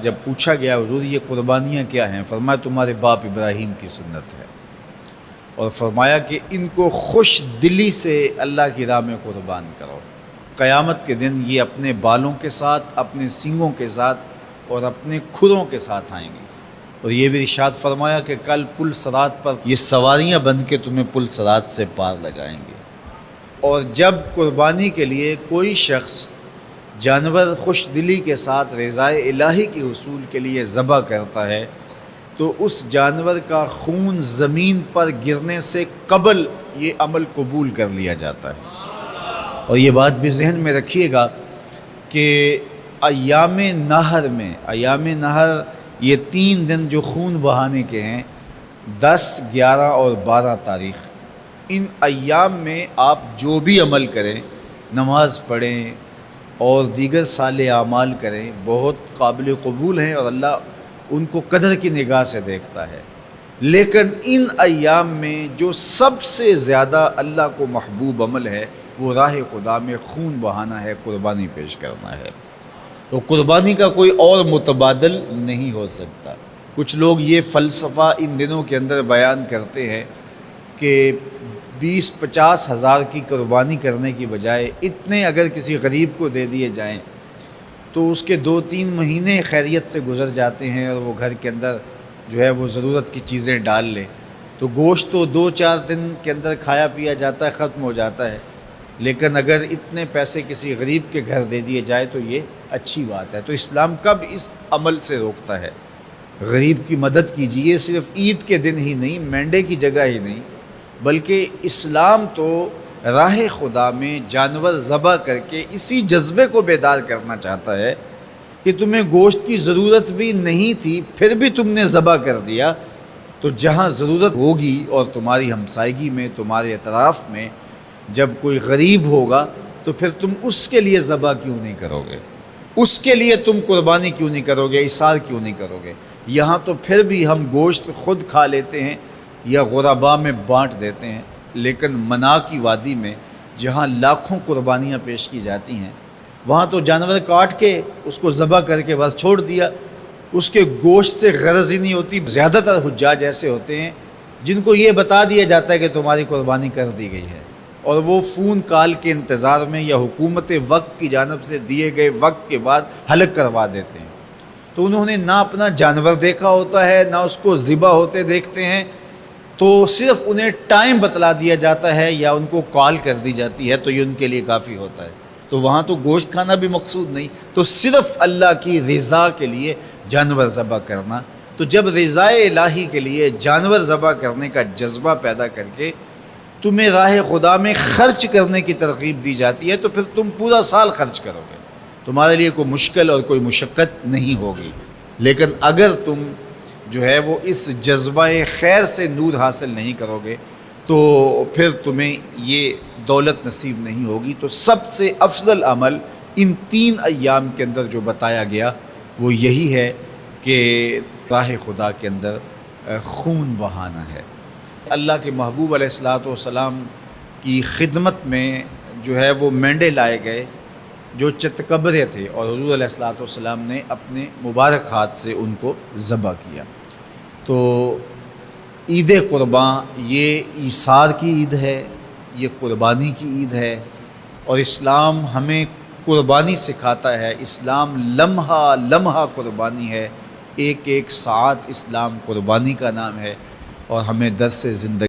جب پوچھا گیا حضور یہ قربانیاں کیا ہیں، فرمایا تمہارے باپ ابراہیم کی سنت ہے، اور فرمایا کہ ان کو خوش دلی سے اللہ کی راہ میں قربان کرو۔ قیامت کے دن یہ اپنے بالوں کے ساتھ، اپنے سینگوں کے ساتھ اور اپنے کھروں کے ساتھ آئیں گے، اور یہ بھی ارشاد فرمایا کہ کل پل صراط پر یہ سواریاں بن کے تمہیں پل صراط سے پار لگائیں گے۔ اور جب قربانی کے لیے کوئی شخص جانور خوش دلی کے ساتھ رضائے الہی کے حصول کے لیے ذبح کرتا ہے تو اس جانور کا خون زمین پر گرنے سے قبل یہ عمل قبول کر لیا جاتا ہے۔ اور یہ بات بھی ذہن میں رکھیے گا کہ ایام نہر یہ 3 دن جو خون بہانے کے ہیں، 10، 11 اور 12 تاریخ، ان ایام میں آپ جو بھی عمل کریں، نماز پڑھیں اور دیگر صالح اعمال کریں، بہت قابل قبول ہیں اور اللہ ان کو قدر کی نگاہ سے دیکھتا ہے۔ لیکن ان ایام میں جو سب سے زیادہ اللہ کو محبوب عمل ہے وہ راہ خدا میں خون بہانا ہے، قربانی پیش کرنا ہے۔ تو قربانی کا کوئی اور متبادل نہیں ہو سکتا۔ کچھ لوگ یہ فلسفہ ان دنوں کے اندر بیان کرتے ہیں کہ 20-50 ہزار کی قربانی کرنے کی بجائے اتنے اگر کسی غریب کو دے دیے جائیں تو اس کے 2-3 مہینے خیریت سے گزر جاتے ہیں، اور وہ گھر کے اندر جو ہے وہ ضرورت کی چیزیں ڈال لے تو گوشت تو 2-4 دن کے اندر کھایا پیا جاتا ہے، ختم ہو جاتا ہے۔ لیکن اگر اتنے پیسے کسی غریب کے گھر دے دیے جائے تو یہ اچھی بات ہے۔ تو اسلام کب اس عمل سے روکتا ہے؟ غریب کی مدد کیجیے، صرف عید کے دن ہی نہیں، مینڈے کی جگہ ہی نہیں، بلکہ اسلام تو راہ خدا میں جانور ذبح کر کے اسی جذبے کو بیدار کرنا چاہتا ہے کہ تمہیں گوشت کی ضرورت بھی نہیں تھی پھر بھی تم نے ذبح کر دیا، تو جہاں ضرورت ہوگی اور تمہاری ہمسائیگی میں، تمہارے اطراف میں جب کوئی غریب ہوگا تو پھر تم اس کے لیے ذبح کیوں نہیں کرو گے؟ اس کے لیے تم قربانی کیوں نہیں کرو گے؟ اِثار کیوں نہیں کرو گے؟ یہاں تو پھر بھی ہم گوشت خود کھا لیتے ہیں یا غرباء میں بانٹ دیتے ہیں، لیکن منا کی وادی میں جہاں لاکھوں قربانیاں پیش کی جاتی ہیں وہاں تو جانور کاٹ کے اس کو ذبح کر کے بس چھوڑ دیا، اس کے گوشت سے غرض ہی نہیں ہوتی۔ زیادہ تر حجاج ایسے ہوتے ہیں جن کو یہ بتا دیا جاتا ہے کہ تمہاری قربانی کر دی گئی ہے، اور وہ فون کال کے انتظار میں یا حکومت وقت کی جانب سے دیے گئے وقت کے بعد حلق کروا دیتے ہیں۔ تو انہوں نے نہ اپنا جانور دیکھا ہوتا ہے، نہ اس کو ذبح ہوتے دیکھتے ہیں، تو صرف انہیں ٹائم بتلا دیا جاتا ہے یا ان کو کال کر دی جاتی ہے تو یہ ان کے لیے کافی ہوتا ہے۔ تو وہاں تو گوشت کھانا بھی مقصود نہیں، تو صرف اللہ کی رضا کے لیے جانور ذبح کرنا۔ تو جب رضائے الہی کے لیے جانور ذبح کرنے کا جذبہ پیدا کر کے تمہیں راہ خدا میں خرچ کرنے کی ترغیب دی جاتی ہے تو پھر تم پورا سال خرچ کرو گے، تمہارے لیے کوئی مشکل اور کوئی مشقت نہیں ہوگی۔ لیکن اگر تم جو ہے وہ اس جذبہ خیر سے نور حاصل نہیں کرو گے تو پھر تمہیں یہ دولت نصیب نہیں ہوگی۔ تو سب سے افضل عمل ان 3 ایام کے اندر جو بتایا گیا وہ یہی ہے کہ راہ خدا کے اندر خون بہانا ہے۔ اللہ کے محبوب علیہ الصلوۃ والسلام کی خدمت میں جو ہے وہ مینڈے لائے گئے جو چتکبرے تھے، اور حضور علیہ الصلوۃ والسلام نے اپنے مبارک ہاتھ سے ان کو ذبح کیا۔ تو عید قرباں یہ ایثار کی عید ہے، یہ قربانی کی عید ہے، اور اسلام ہمیں قربانی سکھاتا ہے۔ اسلام لمحہ لمحہ قربانی ہے، ایک ایک ساعت اسلام قربانی کا نام ہے، اور ہمیں درس زندگی